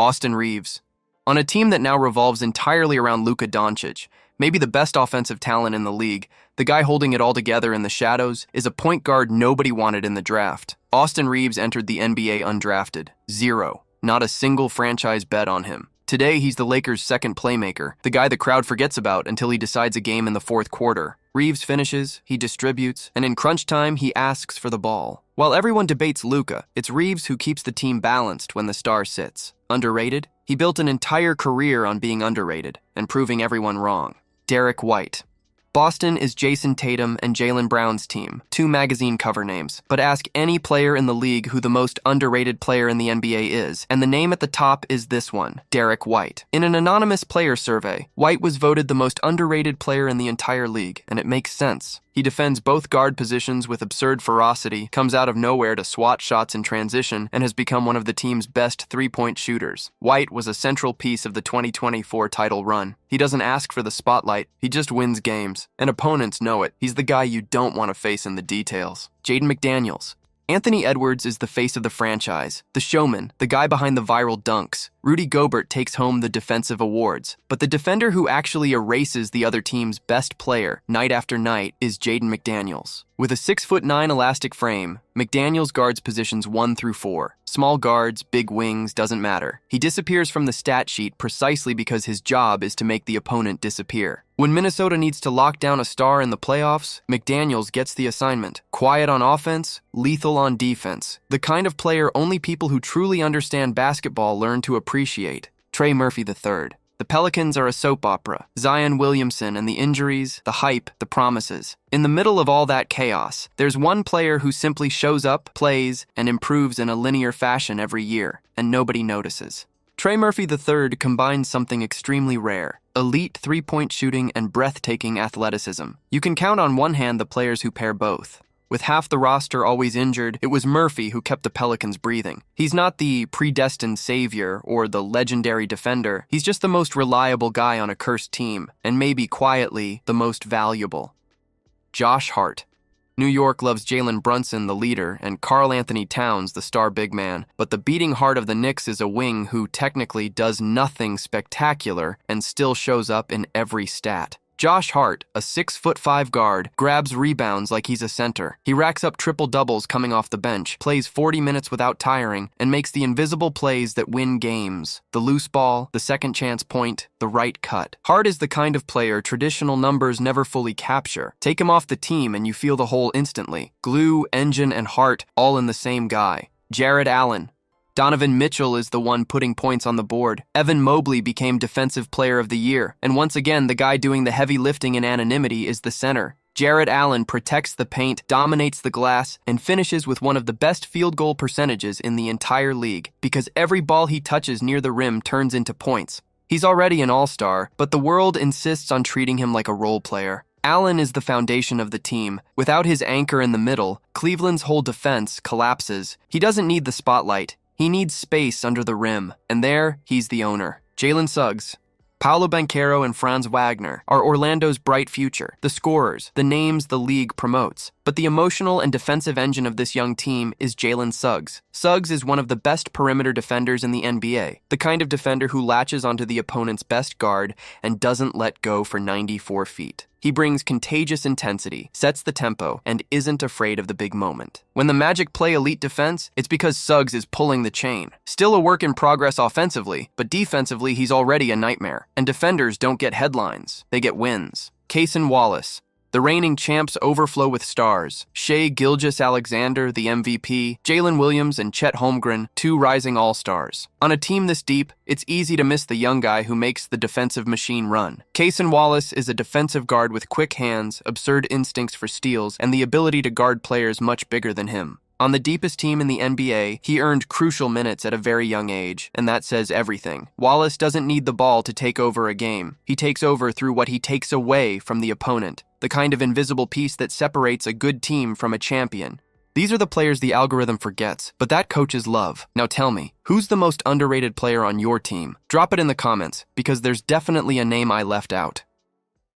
Austin Reaves. On a team that now revolves entirely around Luka Doncic, maybe the best offensive talent in the league, the guy holding it all together in the shadows is a point guard nobody wanted in the draft. Austin Reaves entered the NBA undrafted. Zero. Not a single franchise bet on him. Today, he's the Lakers' second playmaker, the guy the crowd forgets about until he decides a game in the fourth quarter. Reaves finishes, he distributes, and in crunch time, he asks for the ball. While everyone debates Luka, it's Reaves who keeps the team balanced when the star sits. Underrated? He built an entire career on being underrated and proving everyone wrong. Derrick White. Boston is Jason Tatum and Jalen Brown's team, two magazine cover names. But ask any player in the league who the most underrated player in the NBA is, and the name at the top is this one, Derrick White. In an anonymous player survey, White was voted the most underrated player in the entire league, and it makes sense. He defends both guard positions with absurd ferocity, comes out of nowhere to swat shots in transition, and has become one of the team's best three-point shooters. White was a central piece of the 2024 title run. He doesn't ask for the spotlight, he just wins games. And opponents know it. He's the guy you don't want to face in the details. Jaden McDaniels. Anthony Edwards is the face of the franchise, the showman, the guy behind the viral dunks. Rudy Gobert takes home the defensive awards, but the defender who actually erases the other team's best player night after night is Jaden McDaniels. With a 6'9" elastic frame, McDaniels guards positions 1 through 4. Small guards, big wings, doesn't matter. He disappears from the stat sheet precisely because his job is to make the opponent disappear. When Minnesota needs to lock down a star in the playoffs, McDaniels gets the assignment. Quiet on offense, lethal on defense. The kind of player only people who truly understand basketball learn to appreciate. Trey Murphy III. The Pelicans are a soap opera. Zion Williamson and the injuries, the hype, the promises. In the middle of all that chaos, there's one player who simply shows up, plays, and improves in a linear fashion every year, and nobody notices. Trey Murphy III combines something extremely rare: elite three-point shooting and breathtaking athleticism. You can count on one hand the players who pair both. With half the roster always injured, it was Murphy who kept the Pelicans breathing. He's not the predestined savior or the legendary defender. He's just the most reliable guy on a cursed team, and maybe quietly the most valuable. Josh Hart. New York loves Jalen Brunson, the leader, and Karl Anthony Towns, the star big man, but the beating heart of the Knicks is a wing who technically does nothing spectacular and still shows up in every stat. Josh Hart, a 6'5" guard, grabs rebounds like he's a center. He racks up triple-doubles coming off the bench, plays 40 minutes without tiring, and makes the invisible plays that win games. The loose ball, the second chance point, the right cut. Hart is the kind of player traditional numbers never fully capture. Take him off the team and you feel the hole instantly. Glue, engine, and heart all in the same guy. Jarrett Allen. Donovan Mitchell is the one putting points on the board. Evan Mobley became Defensive Player of the Year. And once again, the guy doing the heavy lifting in anonymity is the center. Jarrett Allen protects the paint, dominates the glass, and finishes with one of the best field goal percentages in the entire league, because every ball he touches near the rim turns into points. He's already an all-star, but the world insists on treating him like a role player. Allen is the foundation of the team. Without his anchor in the middle, Cleveland's whole defense collapses. He doesn't need the spotlight. He needs space under the rim, and there, he's the owner. Jalen Suggs. Paolo Banchero and Franz Wagner are Orlando's bright future, the scorers, the names the league promotes. But the emotional and defensive engine of this young team is Jalen Suggs. Suggs is one of the best perimeter defenders in the NBA, the kind of defender who latches onto the opponent's best guard and doesn't let go for 94 feet. He brings contagious intensity, sets the tempo, and isn't afraid of the big moment. When the Magic play elite defense, it's because Suggs is pulling the chain. Still a work in progress offensively, but defensively he's already a nightmare. And defenders don't get headlines, they get wins. Cason Wallace. The reigning champs overflow with stars. Shai Gilgeous-Alexander, the MVP, Jalen Williams, and Chet Holmgren, two rising all-stars. On a team this deep, it's easy to miss the young guy who makes the defensive machine run. Cason Wallace is a defensive guard with quick hands, absurd instincts for steals, and the ability to guard players much bigger than him. On the deepest team in the NBA, he earned crucial minutes at a very young age, and that says everything. Wallace doesn't need the ball to take over a game. He takes over through what he takes away from the opponent, the kind of invisible piece that separates a good team from a champion. These are the players the algorithm forgets, but that coaches love. Now tell me, who's the most underrated player on your team? Drop it in the comments, because there's definitely a name I left out.